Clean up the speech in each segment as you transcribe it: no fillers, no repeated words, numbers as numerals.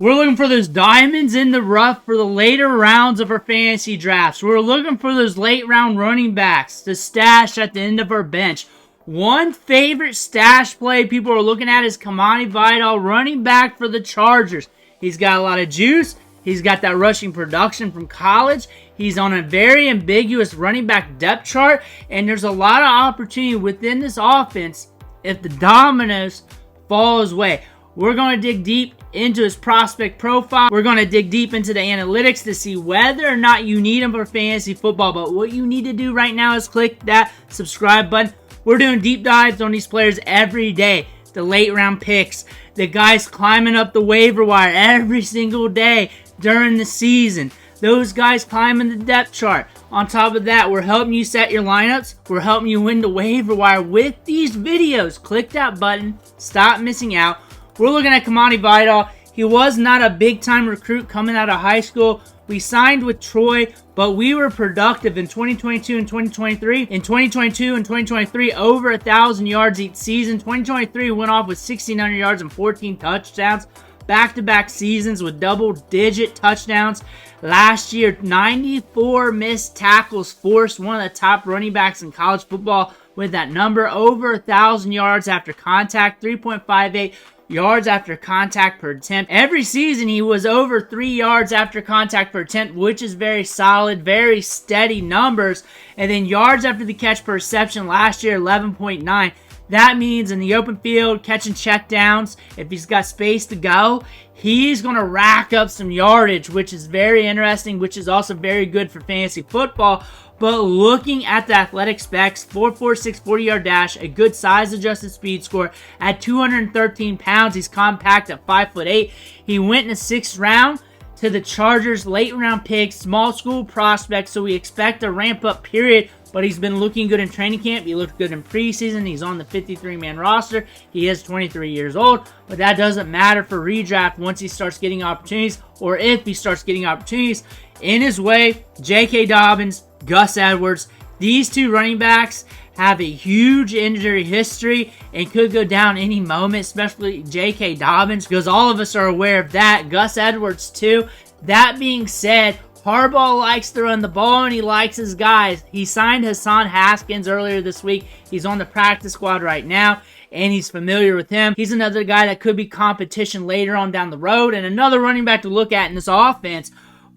We're looking for those diamonds in the rough for the later rounds of our fantasy drafts. We're looking for those late round running backs to stash at the end of our bench. One favorite stash play people are looking at is Kimani Vidal, running back for the Chargers. He's got a lot of juice. He's got that rushing production from college. He's on a very ambiguous running back depth chart, and there's a lot of opportunity within this offense if the dominoes fall his way. We're going to dig deep into his prospect profile. We're going to dig deep into the analytics to see whether or not you need him for fantasy football. But what you need to do right now is click that subscribe button. We're doing deep dives on these players every day. The late round picks, the guys climbing up the waiver wire every single day during the season. Those guys climbing the depth chart. On top of that, we're helping you set your lineups. We're helping you win the waiver wire with these videos. Click that button. Stop missing out. We're looking at Kimani Vidal. He was not a big-time recruit coming out of high school. We signed with Troy, but we were productive in 2022 and 2023. In 2022 and 2023, over 1,000 yards each season. 2023 went off with 1,600 yards and 14 touchdowns. Back-to-back seasons with double-digit touchdowns. Last year, 94 missed tackles forced. One of the top running backs in college football with that number. Over 1,000 yards after contact. 3.58 yards after contact per attempt. Every season, he was over 3 yards after contact per attempt, which is very solid, very steady numbers. And then yards after the catch per reception last year, 11.9. That means in the open field, catching checkdowns, if he's got space to go, he's going to rack up some yardage, which is very interesting, which is also very good for fantasy football. But looking at the athletic specs, 4.46 40-yard dash, a good size-adjusted speed score. At 213 pounds, he's compact at 5'8". He went in the 6th round to the Chargers, late-round pick, small school prospect, so we expect a ramp-up period. But he's been looking good in training camp. He looked good in preseason. He's on the 53-man roster. He is 23 years old, but that doesn't matter for redraft once he starts getting opportunities, or if he starts getting opportunities. In his way, J.K. Dobbins, Gus Edwards, these two running backs have a huge injury history and could go down any moment, especially J.K. Dobbins, because all of us are aware of that. Gus Edwards, too. That being said, Harbaugh likes to run the ball, and he likes his guys. He signed Hassan Haskins earlier this week. He's on the practice squad right now, and he's familiar with him. He's another guy that could be competition later on down the road, and another running back to look at in this offense.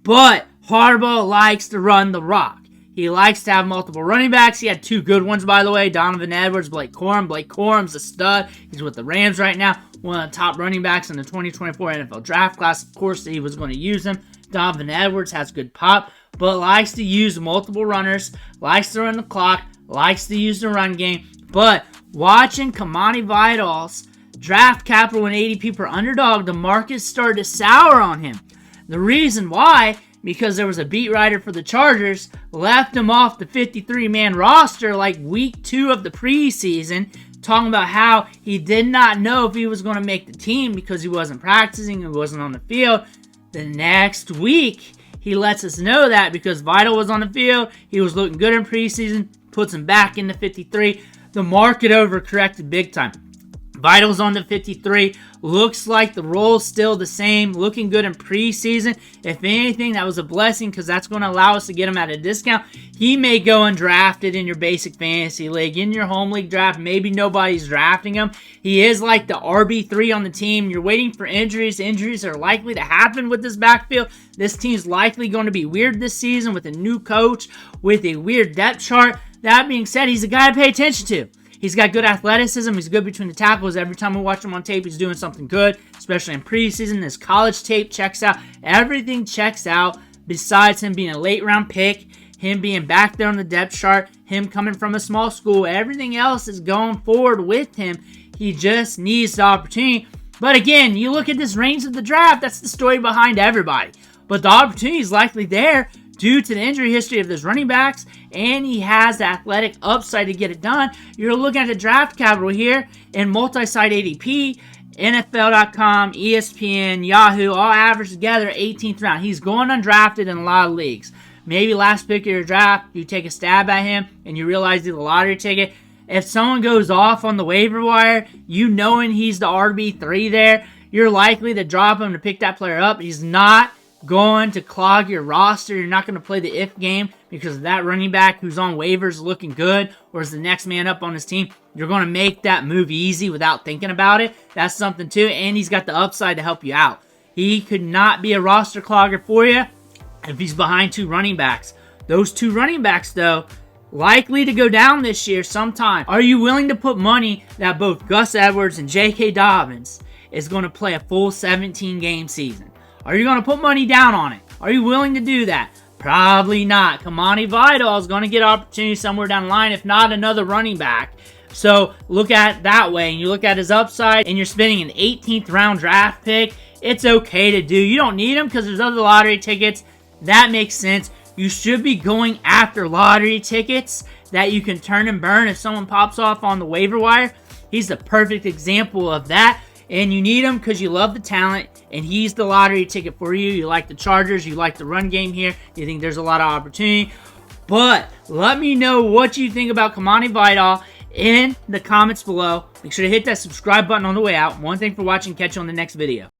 But Harbaugh likes to run the rock. He likes to have multiple running backs. He had two good ones, by the way. Donovan Edwards, Blake Corum. Blake Corum's a stud. He's with the Rams right now. One of the top running backs in the 2024 NFL draft class. Of course, he was going to use him. Donovan Edwards has good pop, but likes to use multiple runners, likes to run the clock, likes to use the run game. But watching Kimani Vidal's draft capital and ADP per underdog, the market started to sour on him. The reason why, because there was a beat writer for the Chargers, left him off the 53-man roster like week 2 of the preseason, talking about how he did not know if he was going to make the team because he wasn't practicing, he wasn't on the field. The next week, he lets us know that because Vidal was on the field, he was looking good in preseason, puts him back in the 53. The market overcorrected big time. Vidal's on the 53. Looks like the role's still the same. Looking good in preseason. If anything, that was a blessing because that's going to allow us to get him at a discount. He may go undrafted in your basic fantasy league. In your home league draft, maybe nobody's drafting him. He is like the RB3 on the team. You're waiting for injuries. Injuries are likely to happen with this backfield. This team's likely going to be weird this season with a new coach, with a weird depth chart. That being said, he's a guy to pay attention to. He's got good athleticism. He's good between the tackles. Every time we watch him on tape, he's doing something good, especially in preseason. His college tape checks out. Everything checks out besides him being a late-round pick, him being back there on the depth chart, him coming from a small school. Everything else is going forward with him. He just needs the opportunity. But again, you look at this range of the draft, that's the story behind everybody. But the opportunity is likely there due to the injury history of those running backs, and he has the athletic upside to get it done. You're looking at the draft capital here in multi-site ADP, NFL.com, ESPN, Yahoo, all averaged together 18th round. He's going undrafted in a lot of leagues. Maybe last pick of your draft, you take a stab at him, and you realize he's a lottery ticket. If someone goes off on the waiver wire, you knowing he's the RB3 there, you're likely to drop him to pick that player up. He's not going to clog your roster. You're not going to play the if game because of that running back who's on waivers looking good or is the next man up on his team. You're going to make that move easy without thinking about it. That's something too, and he's got the upside to help you out. He could not be a roster clogger for you if he's behind 2 running backs. Those 2 running backs, though, likely to go down this year sometime. Are you willing to put money that both Gus Edwards and J.K. Dobbins is going to play a full 17-game season? Are you going to put money down on it? Are you willing to do that? Probably not. Kimani Vidal is going to get opportunity somewhere down the line, if not another running back. So look at it that way, and you look at his upside, and you're spending an 18th round draft pick. It's okay to do. You don't need him because there's other lottery tickets. That makes sense. You should be going after lottery tickets that you can turn and burn if someone pops off on the waiver wire. He's the perfect example of that. And you need him because you love the talent, and he's the lottery ticket for you. You like the Chargers. You like the run game here. You think there's a lot of opportunity. But let me know what you think about Kimani Vidal in the comments below. Make sure to hit that subscribe button on the way out. One thing for watching. Catch you on the next video.